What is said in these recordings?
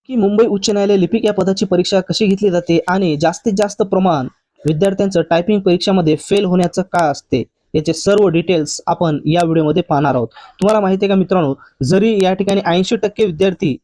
की मुंबई उच्च न्यायालय लिपिक या पदाची परीक्षा कशी घेतली जाते आणि जास्तीत जास्त प्रमाण विद्यार्थ्यांचं टायपिंग परीक्षामध्ये फेल होण्याचं का असते याचे सर्व डिटेल्स आपण या व्हिडिओमध्ये पाहणार आहोत। तुम्हाला माहिती आहे का मित्रांनो, जरी या ठिकाणी 80% विद्यार्थी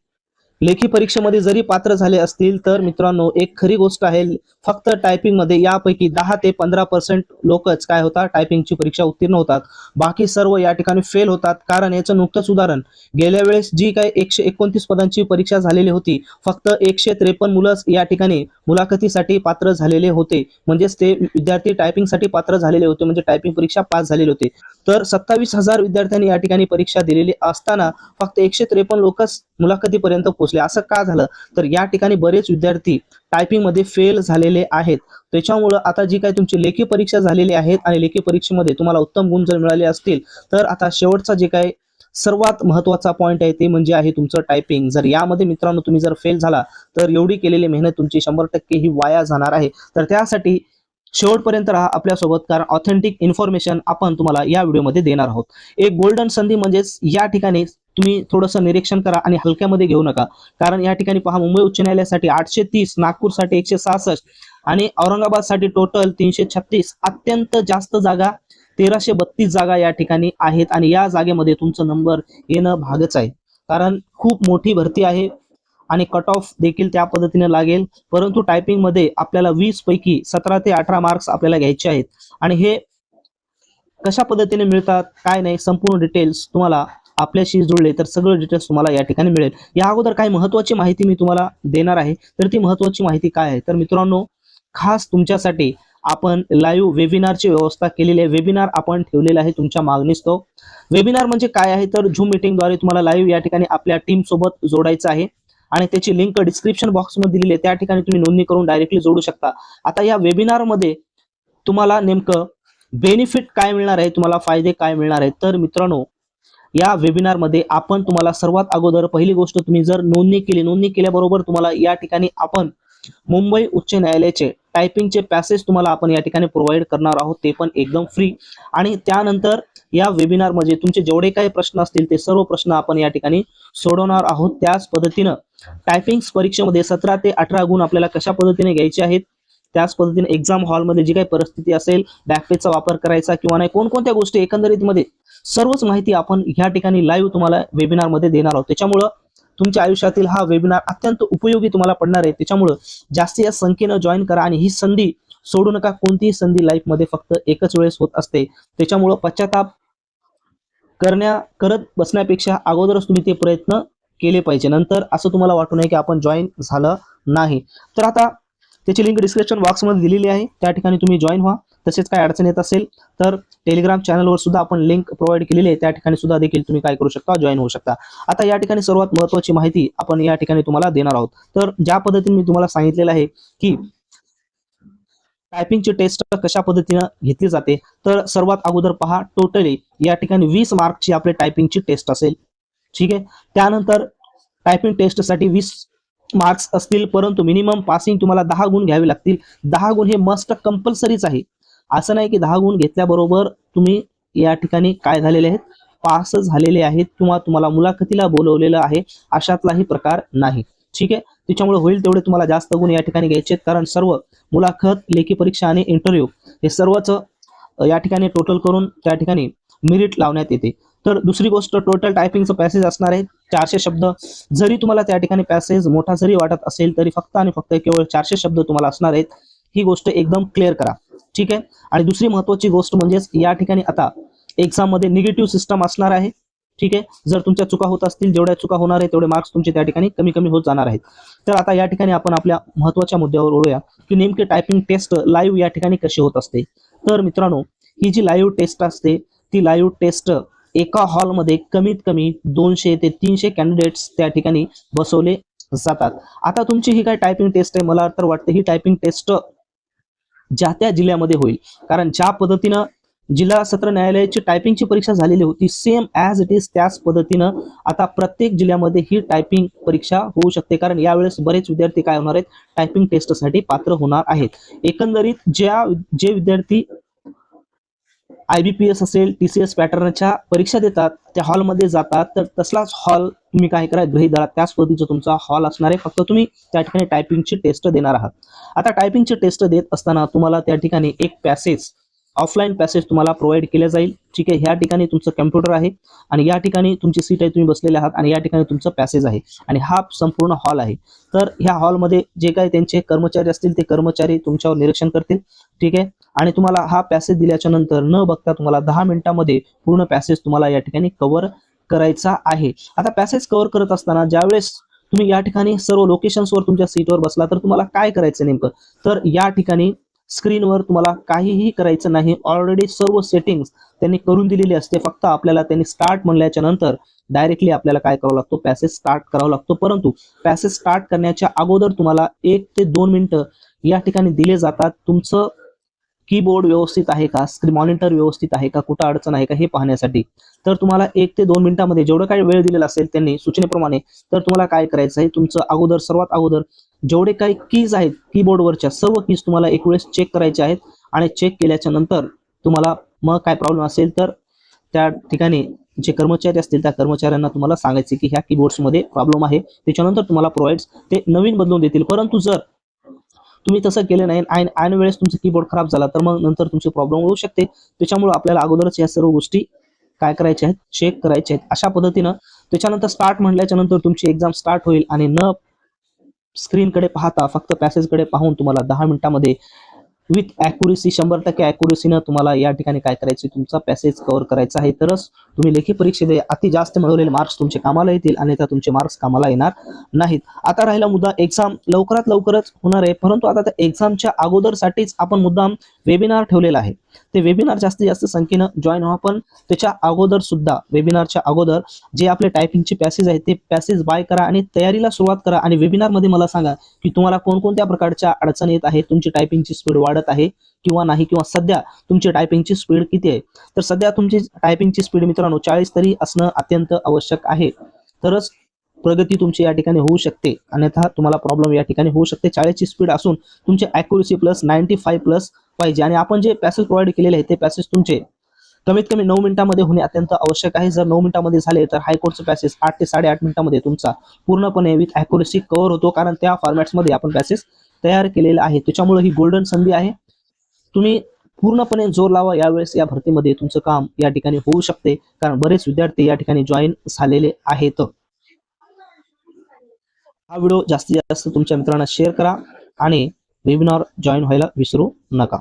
लेखी परीक्षेमध्ये जरी पात्र झाले असतील तर मित्रांनो एक खरी गोष्ट आहे, फक्त टायपिंग मध्ये यापैकी 10 ते 15% लोकच काय होतात टायपिंगची परीक्षा उत्तीर्ण होतात। बाकी सर्व या ठिकाणी फेल होतात। कारण याचं नुकतंच उदाहरण, गेल्या वेळेस जी काय 129 पदांची परीक्षा झालेली होती, फक्त 153 मुलंच या ठिकाणी मुलाखतीसाठी पात्र झालेले होते, म्हणजेच ते विद्यार्थी टायपिंगसाठी पात्र झालेले होते, म्हणजे टायपिंग परीक्षा पास झालेले होते। तर 27,000 विद्यार्थ्यांनी या ठिकाणी परीक्षा दिलेली असताना फक्त 153 लोकच मुलाखतीपर्यंत पोहोचले। असं का झालं? तर या ठिकाणी बरेच विद्यार्थी टायपिंग मध्ये फेल झालेले आहेत। त्याच्यामुळे आता जी काही तुमची लेखी परीक्षा झालेली आहेत आणि लेखी परीक्षेमध्ये तुम्हाला उत्तम गुण जर मिळाले असतील तर आता शेवटचा जे काही सर्वात महत्त्वाचा पॉइंट आहे ते म्हणजे आहे तुमचं टायपिंग। जर यामध्ये मित्रांनो तुम्ही जर फेल झाला तर एवढी केलेली मेहनत तुमची 100% ही वाया जाणार आहे। तर त्यासाठी शेवटपर्यंत राहा आपल्यासोबत, कारण ऑथेंटिक इन्फॉर्मेशन आपण तुम्हाला या व्हिडिओमध्ये देणार आहोत। एक गोल्डन संधी म्हणजेच या ठिकाणी तुम्ही थोडंसं निरीक्षण करा आणि हलक्यामध्ये घेऊ नका, कारण या ठिकाणी पहा मुंबई उच्च न्यायालयासाठी 830, नागपूरसाठी 166 आणि औरंगाबादसाठी टोटल 336, अत्यंत जास्त जागा 1332 जागा या ठिकाणी आहेत आणि या जागेमध्ये तुमचा नंबर येणं भागच आहे, कारण खूप मोठी भरती आहे आणि कट ऑफ देखील त्या पद्धतीने लागेल। परंतु टायपिंग मध्ये आपल्याला 20 पैकी 17 ते 18 मार्क्स आपल्याला घ्यायचे आहेत आणि हे कशा पद्धतीने मिळतात काय नाही संपूर्ण डिटेल्स तुम्हाला आपल्याशी जुळले तर सगळे डिटेल्स तुम्हाला या ठिकाणी मिळेल। या अगोदर काही महत्त्वाची माहिती मी तुम्हाला देणार आहे, तर ती महत्त्वाची माहिती काय आहे तर मित्रांनो, खास तुमच्यासाठी आपण लाईव्ह वेबिनारची व्यवस्था केलेली आहे। वेबिनार आपण ठेवलेला आहे तुमच्या मागणीस्तव। वेबिनार म्हणजे काय आहे तर झूम मीटिंगद्वारे तुम्हाला लाईव्ह या ठिकाणी आपल्या टीम सोबत जोडायचं आहे आणि त्याची लिंक डिस्क्रिप्शन बॉक्समध्ये दिलेली आहे, त्या ठिकाणी तुम्ही नोंदणी करून डायरेक्टली जोडू शकता। आता या वेबिनारमध्ये तुम्हाला नेमकं बेनिफिट काय मिळणार आहे, तुम्हाला फायदे काय मिळणार आहेत तर मित्रांनो, या वेबिनार मध्ये आपण तुम्हाला सर्वात अगोदर पहिली गोष्ट, तुम्ही जर नोंदणी केल्याबरोबर तुम्हाला या ठिकाणी आपण मुंबई उच्च न्यायालयाचे टायपिंगचे पॅसेज तुम्हाला आपण या ठिकाणी प्रोव्हाइड करणार आहोत, ते पण एकदम फ्री। आणि त्यानंतर या वेबिनार मध्ये तुमचे जेवढे काही प्रश्न असतील ते सर्व प्रश्न आपण या ठिकाणी सोडवणार आहोत। त्याच पद्धतीनं टायपिंग परीक्षेमध्ये 17 ते 18 गुण आपल्याला कशा पद्धतीने घ्यायचे आहेत, त्याच पद्धतीने एक्झाम हॉलमध्ये जी काही परिस्थिती असेल, बॅकपेजचा वापर करायचा किंवा नाही, कोणकोणत्या गोष्टी एकंदरीत मध्ये सर्वच माहिती आपण ह्या ठिकाणी लाईव्ह तुम्हाला वेबिनार मध्ये देणार आहोत। त्याच्यामुळे तुमच्या आयुष्यातील हा वेबिनार अत्यंत उपयोगी तुम्हाला पडणार आहे। त्याच्यामुळे जास्तीत जास्त संख्येनं जॉईन करा आणि ही संधी सोडू नका। कोणतीही संधी लाईफ मध्ये फक्त एकच वेळेस होत असते, त्याच्यामुळे पश्चाताप करत बसण्यापेक्षा अगोदरच तुम्ही ते प्रयत्न केले पाहिजे, नंतर असं तुम्हाला वाटू नये की आपण जॉईन झालं नाही। तर आता त्याची लिंक डिस्क्रिप्शन बॉक्समध्ये दिलेली आहे, त्या ठिकाणी तुम्ही जॉईन व्हा। तसेच काय अडचण येत असेल तर टेलिग्राम चॅनलवर सुद्धा आपण लिंक प्रोव्हाइड केलेली आहे, त्या ठिकाणी सुद्धा देखील तुम्ही काय करू शकता, जॉईन होऊ शकता। आता या ठिकाणी सर्वात महत्त्वाची माहिती आपण या ठिकाणी तुम्हाला देणार आहोत। तर ज्या पद्धतीने मी तुम्हाला सांगितलेलं आहे की टायपिंगची टेस्ट कशा पद्धतीने घेतली जाते, तर सर्वात अगोदर पहा, टोटली या ठिकाणी 20 मार्कची आपली टायपिंगची टेस्ट असेल, ठीक आहे। त्यानंतर टायपिंग टेस्टसाठी 20 मार्क्स असतील, परंतु मिनिमम पासिंग तुम्हाला 10 गुण घ्यावे लागतील। 10 गुण हे मस्ट कंपल्सरीच आहे, असं नाही की 10 गुण घेतल्याबरोबर तुम्ही या ठिकाणी काय झालेले आहेत, पास झालेले आहेत किंवा तुम्हाला मुलाखतीला बोलवलेलं आहे, अशातलाही प्रकार नाही, ठीक आहे। त्याच्यामुळे होईल तेवढे तुम्हाला जास्त गुण या ठिकाणी घ्यायचे, कारण सर्व मुलाखत, लेखी परीक्षा आणि इंटरव्ह्यू हे सर्वच या ठिकाणी टोटल करून त्या ठिकाणी मेरिट लावण्यात येते। तर दुसरी गोष्ट, टोटल टायपिंगचं पॅसेज असणार आहे 400 शब्द। जरी तुम्हाला त्या ठिकाणी पॅसेज मोठा जरी वाटत असेल तरी फक्त आणि फक्त केवळ 400 शब्द तुम्हाला असणार आहेत, ही गोष्ट एकदम क्लिअर करा, ठीक आहे। आणि दुसरी महत्त्वाची गोष्ट म्हणजेच या ठिकाणी आता एक्झाम मध्ये निगेटिव्ह सिस्टम असणार आहे, ठीक आहे। जर तुमच्या चुका होत असतील, जेवढ्या चुका होणार आहेत तेवढे मार्क्स तुमचे त्या ठिकाणी कमी कमी होत जाणार आहेत। तर आता या ठिकाणी आपण आपल्या महत्त्वाच्या मुद्द्यावर वळूया की नेमके टायपिंग टेस्ट लाईव्ह या ठिकाणी कशी होत असते। तर मित्रांनो, ही जी लाईव्ह टेस्ट असते ती लाईव्ह टेस्ट एका हॉलमध्ये कमीत कमी 200 ते 300 कॅन्डिडेट्स त्या ठिकाणी बसवले जातात। आता तुमची ही काय टायपिंग टेस्ट आहे, मला तर वाटतं ही टायपिंग टेस्ट ज्या त्या जिल्ह्यामध्ये होईल, कारण ज्या पद्धतीनं जिल्हा सत्र न्यायालयाची टायपिंगची परीक्षा झालेली होती, सेम ॲज इट इज त्याच पद्धतीनं आता प्रत्येक जिल्ह्यामध्ये ही टायपिंग परीक्षा होऊ शकते, कारण यावेळेस बरेच विद्यार्थी काय होणार आहेत, टायपिंग टेस्टसाठी पात्र होणार आहेत। एकंदरीत जे विद्यार्थी IBPS असेल, TCS पॅटर्नच्या परीक्षा देतात, त्या हॉलमध्ये जातात, तर तसलाच हॉल तुम्ही काय करा, गृहीत धरा त्याच पद्धतीचा तुमचा हॉल असणार आहे. फक्त तुम्ही त्या ठिकाणी टायपिंगची टेस्ट देणार आहात. आता टायपिंगची टेस्ट देत असताना तुम्हाला त्या ठिकाणी एक पॅसेज, ऑफलाईन पॅसेज तुम्हाला प्रोव्हाइड केले जाईल. ठीक आहे, ह्या ठिकाणी तुमचं कम्प्युटर आहे आणि या ठिकाणी तुमची सीट आहे, तुम्ही बसलेले आहात आणि या ठिकाणी तुमचं पॅसेज आहे आणि हा संपूर्ण हॉल आहे. तर ह्या हॉलमध्ये जे काही त्यांचे कर्मचारी असतील ते कर्मचारी तुमच्यावर निरीक्षण करतील. ठीक आहे, आणि तुम्हाला हा पॅसेज दिल्याच्या नंतर न बघता तुम्हाला 10 मिनिटांमध्ये पूर्ण पॅसेज तुम्हाला या ठिकाणी कव्हर करायचा आहे. आता पॅसेज कव्हर करत असताना ज्यावेळेस तुम्ही या ठिकाणी सर्व लोकेशन्सवर तुमच्या सीटवर बसला तर तुम्हाला काय करायचं नेमकं, तर या ठिकाणी स्क्रीनवर तुम्हाला काहीही करायचं नाही. ऑलरेडी सर्व सेटिंग्स त्यांनी करून दिलेली असते. फक्त आपल्याला त्यांनी स्टार्ट म्हणल्याच्या नंतर डायरेक्टली आपल्याला काय करावं लागतो, पॅसेज स्टार्ट करावा लागतो. परंतु पॅसेज स्टार्ट करण्याच्या अगोदर तुम्हाला 1 ते 2 मिनिटं या ठिकाणी दिले जातात. तुमचं कीबोर्ड व्यवस्थित आहे का, स्क्रीन मॉनिटर व्यवस्थित आहे का, कुठं अडचण आहे का हे पाहण्यासाठी. तर तुम्हाला 1 ते 2 मिनिटांमध्ये जेवढं काही वेळ दिलेला असेल त्यांनी सूचनेप्रमाणे, तर तुम्हाला काय करायचं आहे, तुमचं अगोदर सर्वात अगोदर जेवढे काही कीज आहेत कीबोर्डवरच्या सर्व कीज तुम्हाला एक वेळेस चेक करायचे आहेत आणि चेक केल्याच्या नंतर तुम्हाला मग काय प्रॉब्लेम असेल तर त्या ठिकाणी जे कर्मचारी असतील त्या कर्मचाऱ्यांना तुम्हाला सांगायचे की ह्या कीबोर्ड्समध्ये प्रॉब्लेम आहे, त्याच्यानंतर तुम्हाला प्रोव्हाइड्स ते नवीन बदलून देतील. परंतु जर तुम्ही तसं केलं नाही आणि ऐन वेळेस तुमचं कीबोर्ड खराब झाला तर मग नंतर तुमची प्रॉब्लेम होऊ शकते. त्याच्यामुळे आपल्याला अगोदरच या सर्व गोष्टी काय करायच्या आहेत, चेक करायच्या आहेत. अशा पद्धतीनं त्याच्यानंतर स्टार्ट म्हटल्याच्या नंतर तुमची एक्झाम स्टार्ट होईल आणि न स्क्रीनकडे पाहता फक्त पॅसेजकडे पाहून तुम्हाला 10 मिनिटांमध्ये विथ ॲक्युरेसी 100% ॲक्युरेसीनं तुम्हाला या ठिकाणी काय करायचं, तुमचा पॅसेज कव्हर करायचा आहे. तरच तुम्ही लेखी परीक्षेत अति जास्त मिळवलेले मार्क्स तुमचे कामाला येतील आणि त्या तुमचे मार्क्स कामाला येणार नाहीत. आता राहिला मुद्दा एक्झाम लवकरात लवकरच होणार आहे, परंतु आता त्या एक्झामच्या अगोदरसाठीच आपण मुद्दाम वेबिनार ठेवलेला आहे. ते वेबिनार जास्तीत जास्त संख्येनं जॉईन व्हा. पण त्याच्या अगोदर सुद्धा वेबिनारच्या अगोदर जे आपले टायपिंगचे पॅसेज आहेत ते पॅसेज बाय करा आणि तयारीला सुरुवात करा. आणि वेबिनारमध्ये मला सांगा की तुम्हाला कोणकोणत्या प्रकारच्या अडचणी येत आहेत, तुमची टायपिंगची स्पीड वाढत आहे किंवा नाही, किंवा सध्या तुमची टायपिंगची स्पीड किती आहे. तर सध्या तुमची टायपिंगची स्पीड मित्रांनो 40 तरी असणं अत्यंत आवश्यक आहे. तरच प्रगती तुमची या ठिकाणी होऊ शकते, अन्यथा तुम्हाला प्रॉब्लेम या ठिकाणी होऊ शकते. 40 ची स्पीड असून तुमचे ॲक्युरेसी प्लस 95 प्लस पाहिजे. आणि आपण जे पॅसेज प्रोव्हाइड केलेले आहे ते पॅसेज तुमचे कमीत कमी 9 मिनिटांमध्ये होणे अत्यंत आवश्यक आहे. जर 9 मिनिटांमध्ये झाले तर हायकोर्टचे पॅसेज 8 ते 8.5 मिनिटांमध्ये तुमचा पूर्णपणे विथ ॲक्युरेसी कव्हर होतो, कारण त्या फॉर्मॅट्समध्ये आपण पॅसेज तयार केलेला आहे. त्याच्यामुळे ही गोल्डन संधी आहे. तुम्ही पूर्णपणे जोर लावा यावेळेस, या भरतीमध्ये तुमचं काम या ठिकाणी होऊ शकते, कारण बरेच विद्यार्थी या ठिकाणी जॉईन झालेले आहेत. हा व्हिडिओ जास्तीत जास्त तुमच्या मित्रांना शेअर करा आणि वेबिनार जॉईन व्हायला विसरू नका.